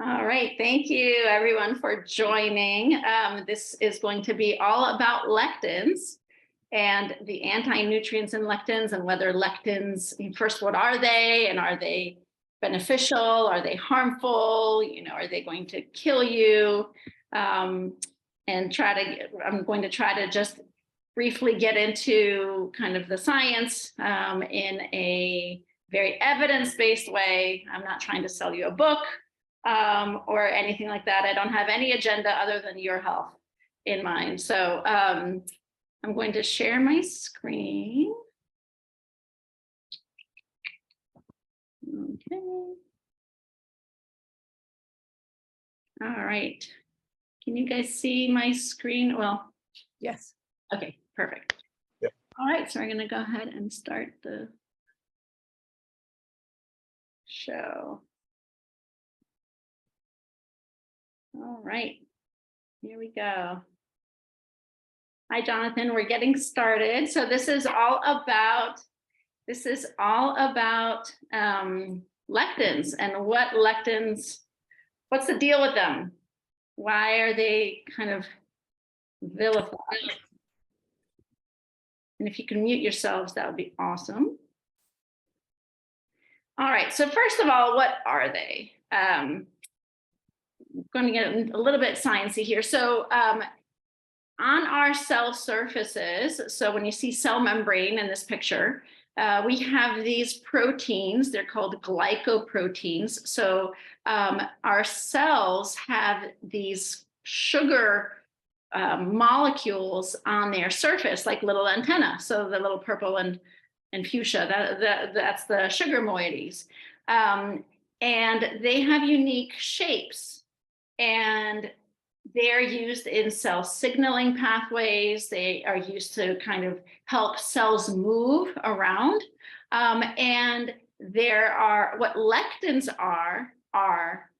All right, thank you everyone for joining. This is going to be all about lectins and the anti-nutrients in lectins and whether lectins, first, what are they and are they beneficial? Are they harmful? Are they going to kill you? And I'm going to try to just briefly get into kind of the science in a very evidence-based way. I'm not trying to sell you a book or anything like that. I don't have any agenda other than your health in mind. So I'm going to share my screen. Okay. All right. Can you guys see my screen? Well, yes. Okay, perfect. Yep. All right, so we're going to go ahead and start the show. All right, here we go. Hi, Jonathan, we're getting started. So this is all about lectins and what's the deal with them? Why are they kind of vilified? And if you can mute yourselves, that would be awesome. All right, so first of all, what are they? I'm going to get a little bit sciencey here. So on our cell surfaces, so when you see cell membrane in this picture, we have these proteins. They're called glycoproteins. So our cells have these sugar molecules on their surface, like little antennae. So the little purple and fuchsia, that's the sugar moieties. And they have unique shapes. And they're used in cell signaling pathways. They are used to kind of help cells move around. And what lectins are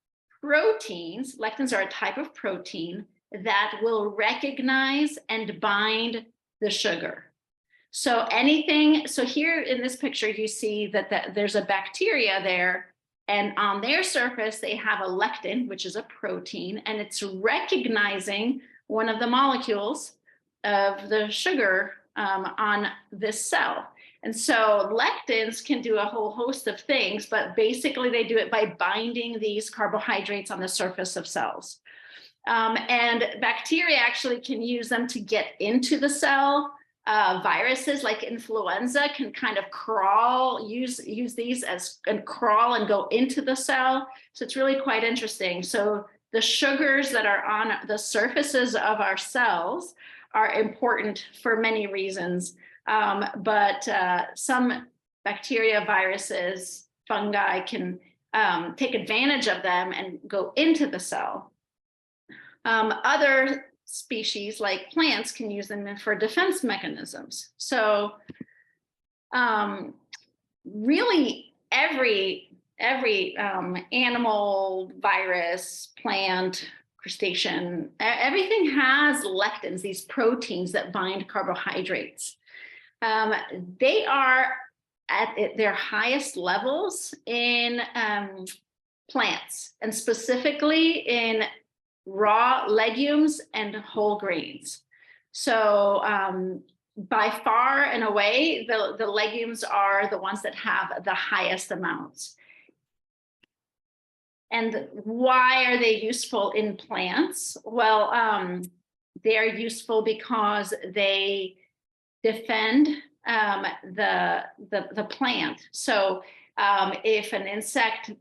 proteins. Lectins are a type of protein that will recognize and bind the sugar. So here in this picture, you see that there's a bacteria there. And on their surface, they have a lectin, which is a protein, and it's recognizing one of the molecules of the sugar on this cell. And so lectins can do a whole host of things, but basically they do it by binding these carbohydrates on the surface of cells. And bacteria actually can use them to get into the cell. Viruses like influenza can kind of use these and crawl and go into the cell. So it's really quite interesting. So the sugars that are on the surfaces of our cells are important for many reasons. But some bacteria, viruses, fungi can take advantage of them and go into the cell. Other species like plants can use them for defense mechanisms. So really every animal, virus, plant, crustacean, everything has lectins, these proteins that bind carbohydrates. They are at their highest levels in plants, and specifically in raw legumes and whole grains. So by far and away, the legumes are the ones that have the highest amounts. And why are they useful in plants? Well, they're useful because they defend the plant. So if an insect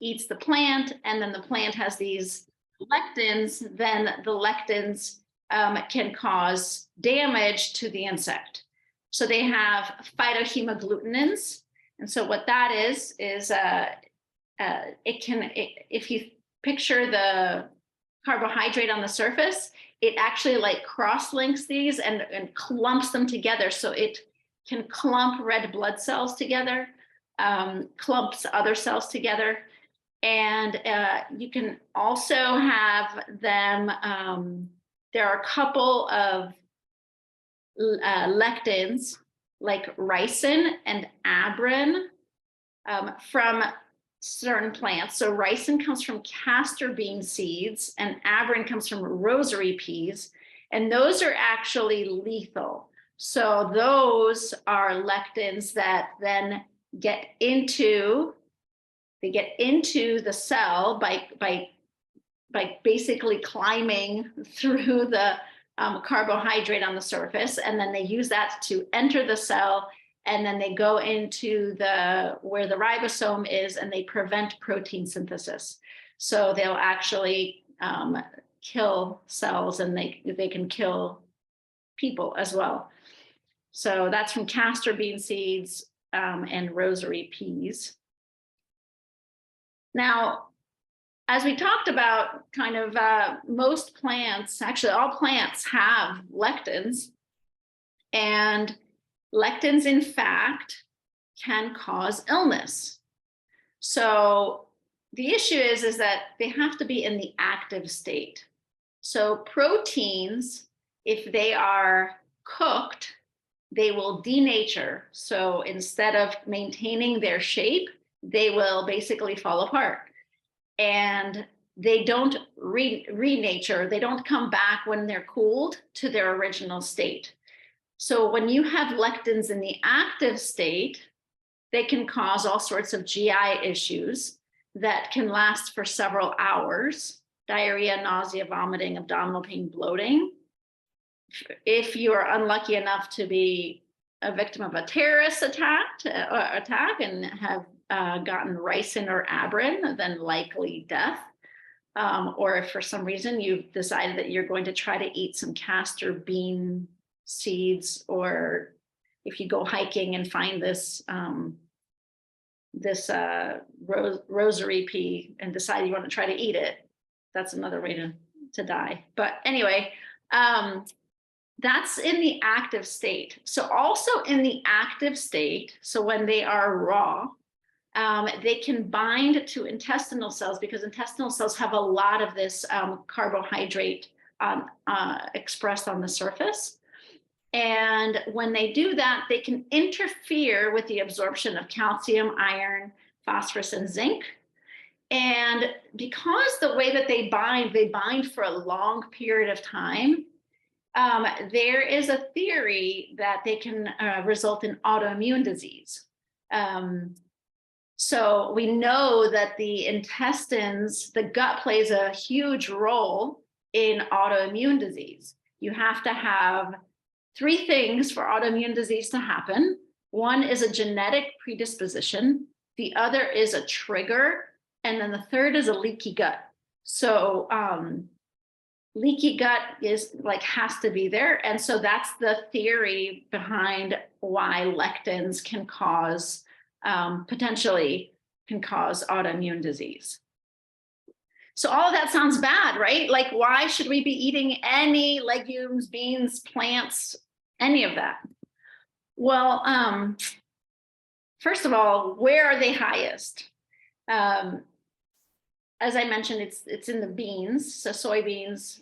eats the plant and then the plant has these lectins, then the lectins can cause damage to the insect. So they have phytohemagglutinins. And so what that is if you picture the carbohydrate on the surface, it actually like cross-links these and clumps them together. So it can clump red blood cells together, clumps other cells together. And you can also have them, there are a couple of lectins like ricin and abrin from certain plants. So ricin comes from castor bean seeds and abrain comes from rosary peas. And those are actually lethal. So those are lectins that then get into the cell by basically climbing through the carbohydrate on the surface, and then they use that to enter the cell, and then they go into where the ribosome is, and they prevent protein synthesis. So they'll actually kill cells, and they can kill people as well. So that's from castor bean seeds and rosary peas. Now, as we talked about, kind of most plants, actually all plants have lectins, and lectins, in fact, can cause illness. So the issue is that they have to be in the active state. So proteins, if they are cooked, they will denature. So instead of maintaining their shape, they will basically fall apart. And they don't renature, they don't come back when they're cooled to their original state. So when you have lectins in the active state, they can cause all sorts of GI issues that can last for several hours: diarrhea, nausea, vomiting, abdominal pain, bloating. If you are unlucky enough to be a victim of a terrorist attack and have gotten ricin or abrain, then likely death. Or if for some reason you've decided that you're going to try to eat some castor bean seeds, or if you go hiking and find this rosary pea and decide you want to try to eat it, that's another way to die. But anyway, that's in the active state. So also in the active state, so when they are raw, they can bind to intestinal cells, because intestinal cells have a lot of this carbohydrate expressed on the surface. And when they do that, they can interfere with the absorption of calcium, iron, phosphorus, and zinc. And because the way that they bind for a long period of time, there is a theory that they can result in autoimmune disease. So we know that the intestines, the gut plays a huge role in autoimmune disease. You have to have 3 things for autoimmune disease to happen. One is a genetic predisposition, the other is a trigger, and then the third is a leaky gut. So leaky gut has to be there. And so that's the theory behind why lectins can cause potentially can cause autoimmune disease. So all of that sounds bad, right? Like, why should we be eating any legumes, beans, plants, any of that? Well, first of all, where are they highest? As I mentioned, it's in the beans, so soybeans,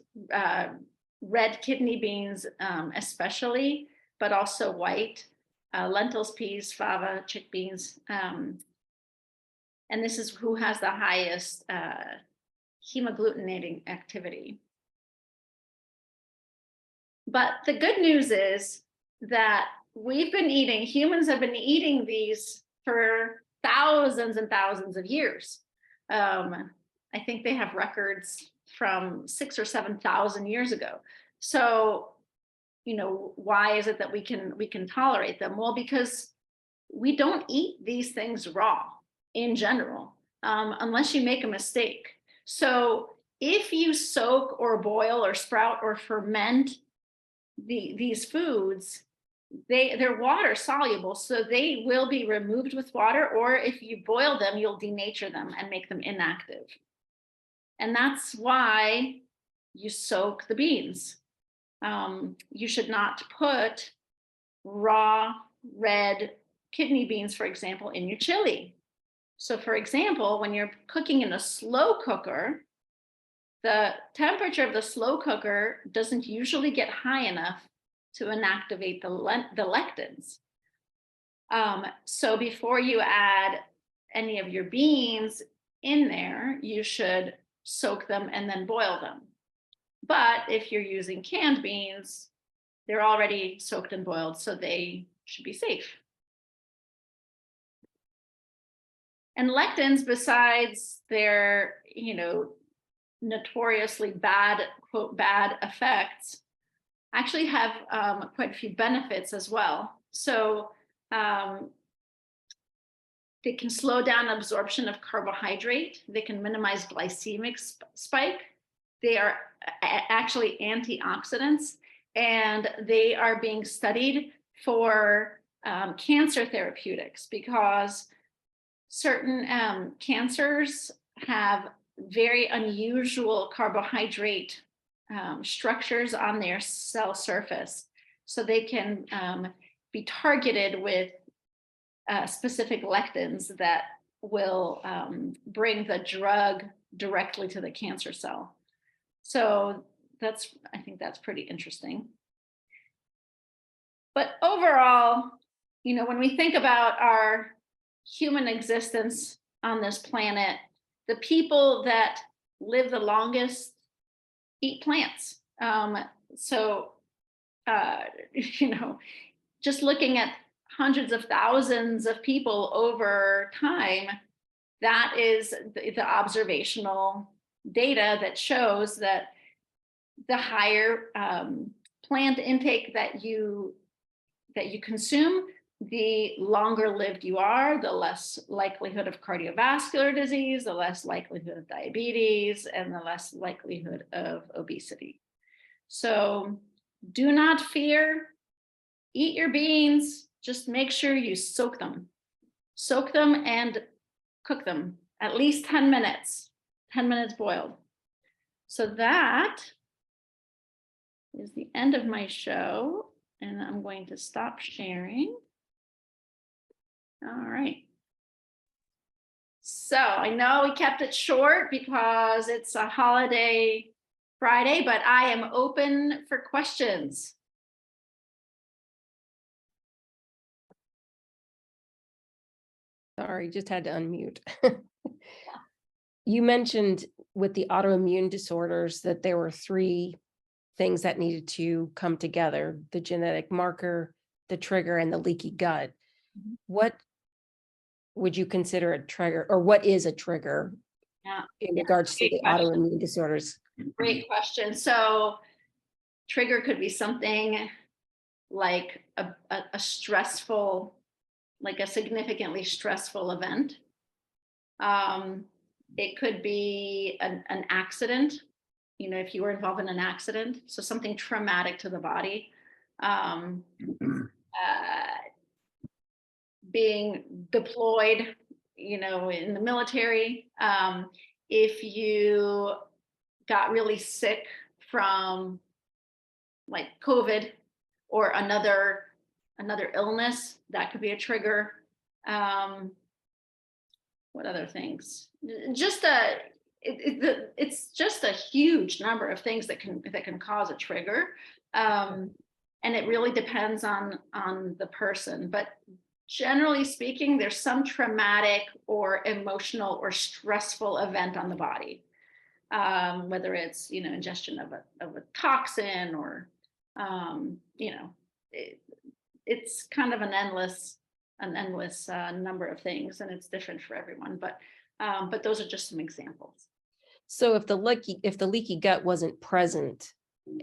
red kidney beans especially, but also white, lentils, peas, fava, chickpeas. And this is who has the highest hemagglutinating activity. But the good news is that humans have been eating these for thousands and thousands of years. I think they have records from 6,000 or 7,000 years ago. So, why is it that we can tolerate them? Well, because we don't eat these things raw in general, unless you make a mistake. So if you soak or boil or sprout or ferment these foods, they're water soluble, so they will be removed with water, or if you boil them, you'll denature them and make them inactive. And that's why you soak the beans. You should not put raw red kidney beans, for example, in your chili. So for example, when you're cooking in a slow cooker, the temperature of the slow cooker doesn't usually get high enough to inactivate the lectins. So before you add any of your beans in there, you should soak them and then boil them. But if you're using canned beans, they're already soaked and boiled, so they should be safe. And lectins, besides their, notoriously bad, quote, bad effects, actually have quite a few benefits as well. So they can slow down absorption of carbohydrate. They can minimize glycemic spike. They are actually antioxidants, and they are being studied for cancer therapeutics, because certain cancers have very unusual carbohydrate structures on their cell surface. So they can be targeted with specific lectins that will bring the drug directly to the cancer cell. So I think that's pretty interesting. But overall, when we think about our human existence on this planet, the people that live the longest eat plants. Just looking at hundreds of thousands of people over time, that is the observational data that shows that the higher plant intake that you consume, the longer lived you are, the less likelihood of cardiovascular disease, the less likelihood of diabetes, and the less likelihood of obesity. So do not fear, eat your beans, just make sure you soak them and cook them at least 10 minutes boiled. So that is the end of my show, and I'm going to stop sharing. All right. So I know we kept it short because it's a holiday Friday, but I am open for questions. Sorry, just had to unmute. You mentioned with the autoimmune disorders that there were 3 things that needed to come together: the genetic marker, the trigger, and the leaky gut. Mm-hmm. What would you consider a trigger, or what is a trigger in regards to the autoimmune disorders? Great question. So trigger could be something like a stressful, like a significantly stressful event. It could be an accident, if you were involved in an accident, so something traumatic to the body. Being deployed, in the military. If you got really sick from like COVID or another illness, that could be a trigger. What other things? It's just a huge number of things that can cause a trigger, and it really depends on the person. But generally speaking, there's some traumatic or emotional or stressful event on the body, whether it's ingestion of a toxin or it's kind of an endless number of things, and it's different for everyone. But those are just some examples. So if the leaky gut wasn't present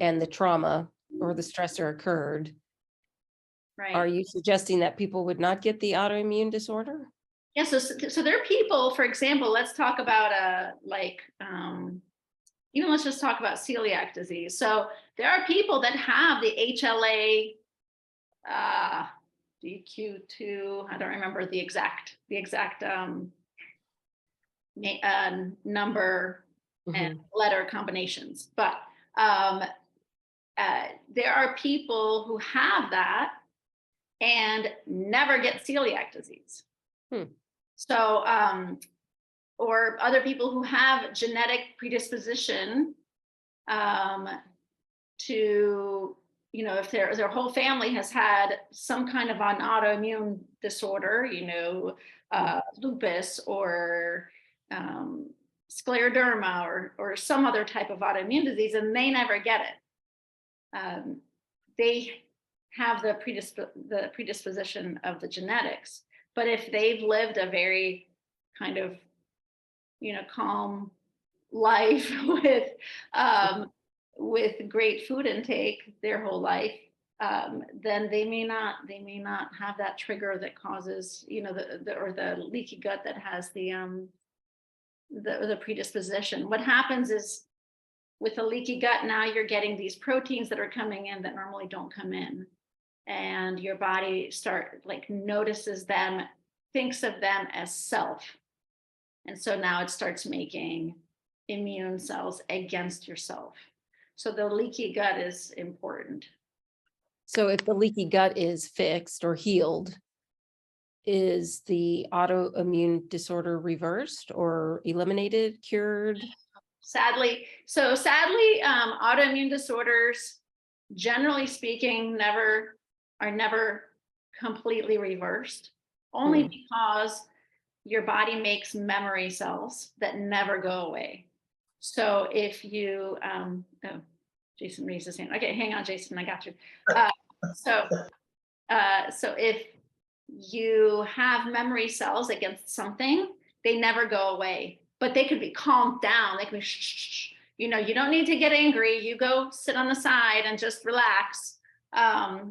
and the trauma or the stressor occurred, right, are you suggesting that people would not get the autoimmune disorder? Yeah. So there are people, for example, let's talk about let's just talk about celiac disease. So there are people that have the HLA DQ2, I don't remember the exact number and letter combinations, but there are people who have that and never get celiac disease. So or other people who have genetic predisposition to you know, if their whole family has had some kind of an autoimmune disorder, you know, lupus or scleroderma or some other type of autoimmune disease, and they never get it. They have the predisposition of the genetics. But if they've lived a very kind of, you know, calm life with great food intake their whole life, then they may not have that trigger that causes, you know, the leaky gut that has the predisposition. What happens is with a leaky gut, now you're getting these proteins that are coming in that normally don't come in, and your body notices them, thinks of them as self, and so now it starts making immune cells against yourself. So the leaky gut is important. So if the leaky gut is fixed or healed, is the autoimmune disorder reversed or eliminated, cured? Sadly, autoimmune disorders, generally speaking, are never completely reversed, only because your body makes memory cells that never go away. So if you, Jason raised his hand. Okay, hang on, Jason, I got you. So if you have memory cells against something, they never go away, but they could be calmed down. They can be, shh, you know, you don't need to get angry. You go sit on the side and just relax.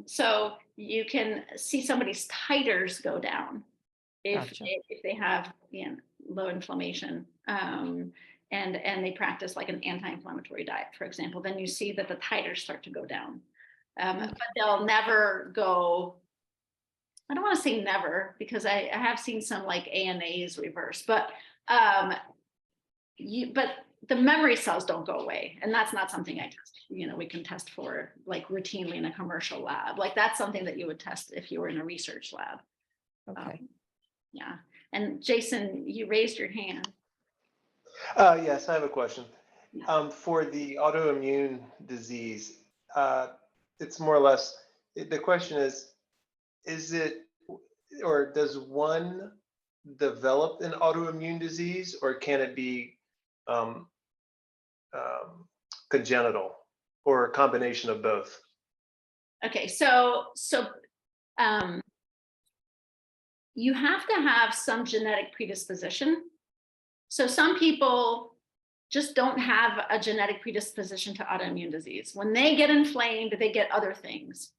So you can see somebody's titers go down if they have, you know, low inflammation, and they practice like an anti-inflammatory diet, for example, then you see that the titers start to go down. But they'll never go, I don't want to say never, because I have seen some like ANAs reverse, but the memory cells don't go away, and that's not something I test. You know, we can test for like routinely in a commercial lab. Like that's something that you would test if you were in a research lab. Okay. Yeah. And Jason, you raised your hand. Yes, I have a question. For the autoimmune disease, it's more or less, the question is it, or does one develop an autoimmune disease, or can it be congenital, or a combination of both? Okay, so you have to have some genetic predisposition. So some people just don't have a genetic predisposition to autoimmune disease. When they get inflamed, they get other things.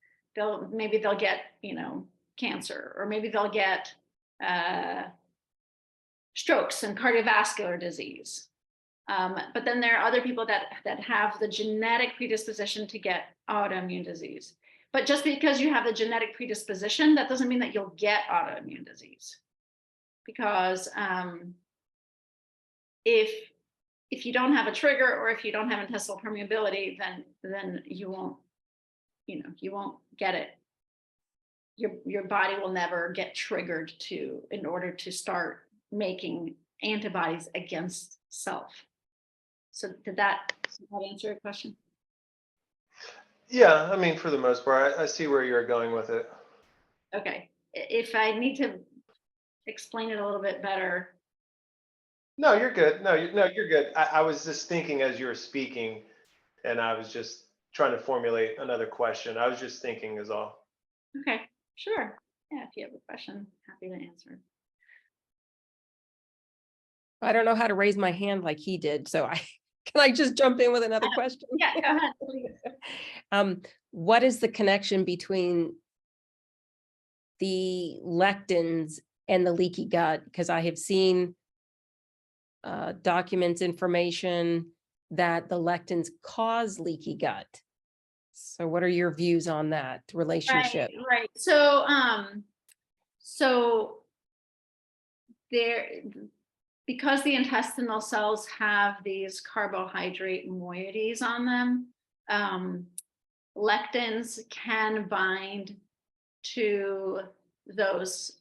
Maybe they'll get, you know, cancer, or maybe they'll get strokes and cardiovascular disease. But then there are other people that have the genetic predisposition to get autoimmune disease. But just because you have the genetic predisposition, that doesn't mean that you'll get autoimmune disease. Because if you don't have a trigger, or if you don't have intestinal permeability, then you won't, you know, you won't get it. Your body will never get triggered in order to start making antibodies against self. So did that answer your question? Yeah, I mean, for the most part, I see where you're going with it. Okay. If I need to explain it a little bit better. No, you're good. No, you're good. I was just thinking as you were speaking, and I was just trying to formulate another question. I was just thinking is all. Okay, sure. Yeah, if you have a question, happy to answer. I don't know how to raise my hand like he did, so can I just jump in with another question? Yeah, go ahead, please. What is the connection between the lectins and the leaky gut? Because I have seen documents, information that the lectins cause leaky gut. So what are your views on that relationship? Right. So there, because the intestinal cells have these carbohydrate moieties on them, lectins can bind to those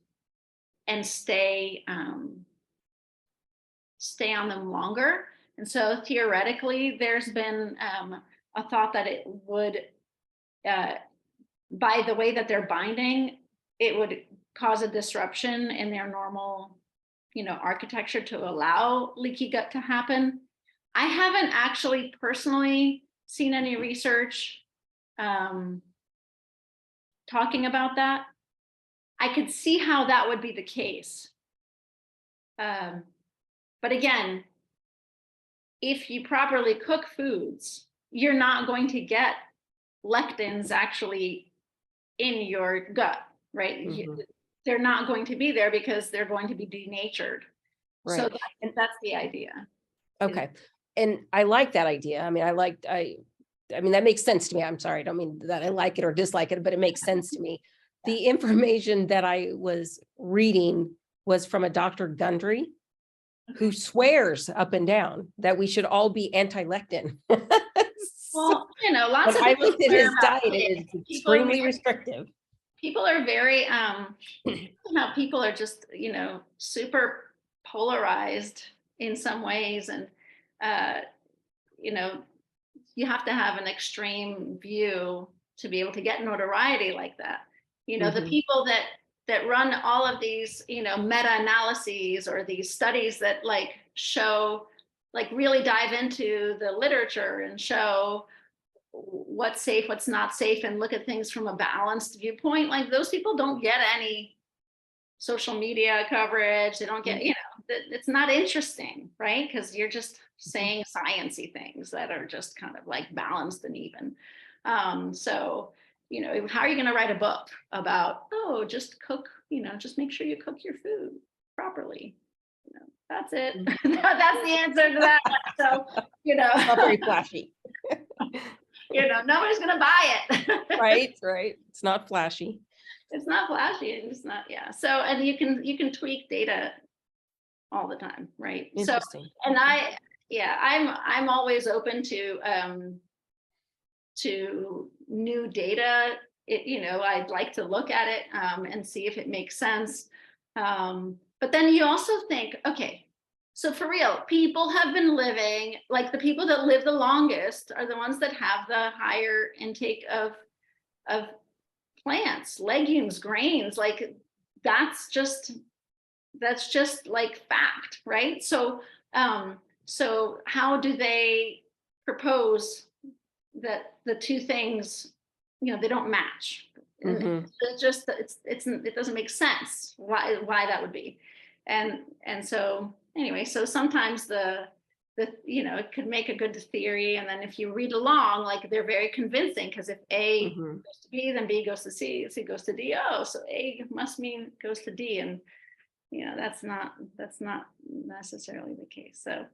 and stay on them longer. And so theoretically, there's been a thought that it would by the way that they're binding, it would cause a disruption in their normal, architecture to allow leaky gut to happen. I haven't actually personally seen any research talking about that. I could see how that would be the case. But again, if you properly cook foods, you're not going to get lectins actually in your gut, right? They're not going to be there because they're going to be denatured. Right. So that's the idea. Okay. And I like that idea. I mean, I mean, that makes sense to me. I'm sorry. I don't mean that I like it or dislike it, but it makes sense to me. The information that I was reading was from a Dr. Gundry, who swears up and down that we should all be anti-lectin. Well, lots of I people looked at swear his about diet, it. it is extremely restrictive. People are very, people are just, super polarized in some ways. And, you have to have an extreme view to be able to get notoriety like that. The people that run all of these, meta-analyses or these studies that show, really dive into the literature and show what's safe, what's not safe, and look at things from a balanced viewpoint. Those people don't get any social media coverage. They don't get, it's not interesting, right? Because you're just saying sciencey things that are just kind of balanced and even. So, how are you going to write a book about, just cook, just make sure you cook your food properly? That's it. That's the answer to that. So, Not very flashy. Nobody's going to buy it. Right. It's not flashy. It's not flashy. It's not, yeah. So, and you can tweak data all the time, right? Interesting. So, and I'm always open to new data. I'd like to look at it and see if it makes sense. But then you also think, okay, so for real, people have been living, the people that live the longest are the ones that have the higher intake of plants, legumes, grains. That's just fact, right? So so how do they propose that the two things, they don't match? It doesn't make sense why that would be. And so anyway, so sometimes it could make a good theory, and then if you read along, they're very convincing, because if A goes to B, then B goes to C, C goes to D. Oh, so A must mean goes to D, and that's not necessarily the case. So,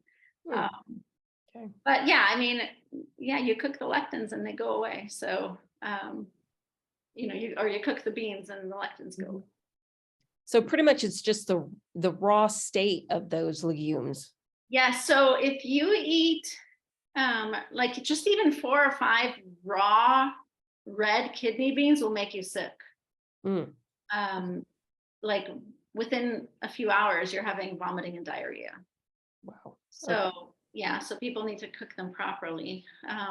okay. But yeah, I mean, you cook the lectins and they go away. So, you cook the beans and the lectins go away. So pretty much it's just the raw state of those legumes. Yeah. So if you eat just even 4 or 5 raw red kidney beans will make you sick. Within a few hours, you're having vomiting and diarrhea. Wow. So yeah, so people need to cook them properly.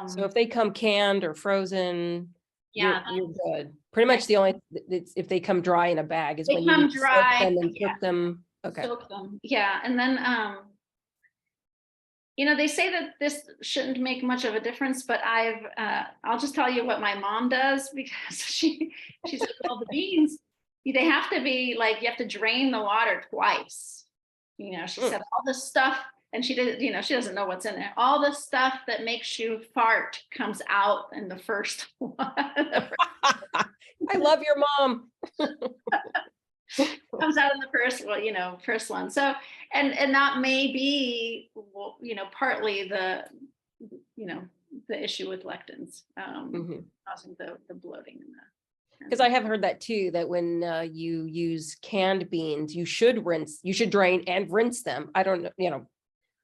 So if they come canned or frozen, you're good. Pretty much the only, if they come dry in a bag is when you come need to dry, soak them and cook them. Okay. Soak them. Yeah. And then, they say that this shouldn't make much of a difference, but I'll just tell you what my mom does, because she said, well, the beans, they have to be you have to drain the water twice. She said all this stuff, and she did, she doesn't know what's in there. All the stuff that makes you fart comes out in the first one. I love your mom. Comes out in the first one. So, and that may be, partly the issue with lectins, causing the bloating and because I have heard that too, that when you use canned beans, you should drain and rinse them. I don't know,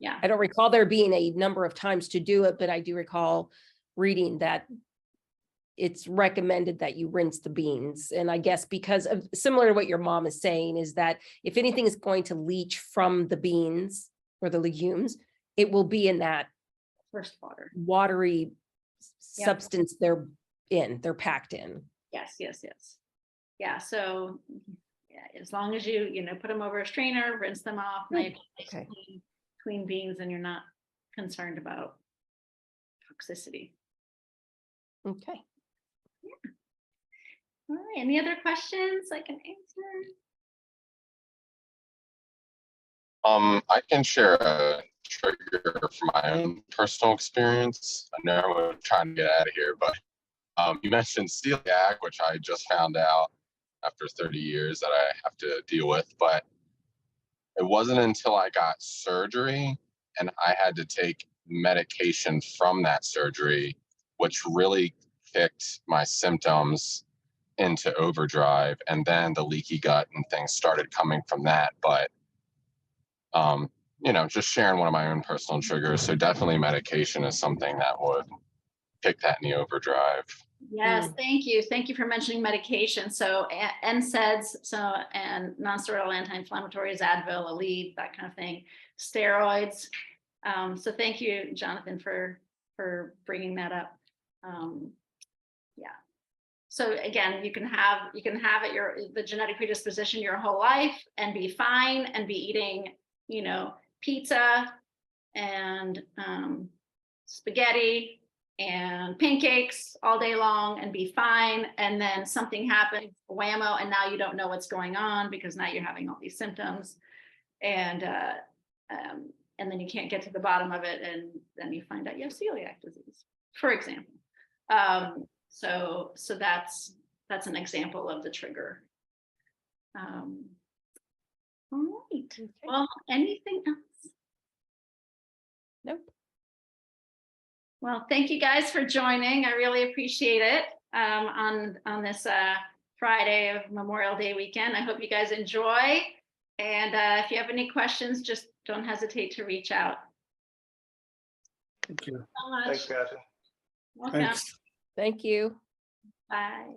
yeah, I don't recall there being a number of times to do it, but I do recall reading that it's recommended that you rinse the beans. And I guess because of similar to what your mom is saying, is that if anything is going to leach from the beans or the legumes, it will be in that first water, watery substance they're they're packed in. Yes, yes, yes. Yeah, so yeah, as long as you put them over a strainer, rinse them off, Good. nice Okay. clean beans, and you're not concerned about toxicity. Okay. All right, any other questions I can answer? I can share a trigger from my own personal experience. I know we're trying to get out of here, but you mentioned celiac, which I just found out after 30 years that I have to deal with. But it wasn't until I got surgery and I had to take medication from that surgery, which really kicked my symptoms into overdrive. And then the leaky gut and things started coming from that. But just sharing one of my own personal triggers. So definitely medication is something that would kick that in the overdrive. Yes, thank you. Thank you for mentioning medication. So NSAIDs, and nonsteroidal anti-inflammatories, Advil, Aleve, that kind of thing, steroids. So thank you, Jonathan, for bringing that up. Yeah. So again, you can have the genetic predisposition your whole life and be fine and be eating, pizza and spaghetti and pancakes all day long and be fine. And then something happens, whammo, and now you don't know what's going on because now you're having all these symptoms. And then you can't get to the bottom of it. And then you find out you have celiac disease, for example. So that's an example of the trigger. All right. Okay. Well, anything else? Nope. Well, thank you guys for joining. I really appreciate it on this Friday of Memorial Day weekend. I hope you guys enjoy. And if you have any questions, just don't hesitate to reach out. Thank you. So much. Thanks, Kathy. Welcome. Thanks. Thank you. Bye.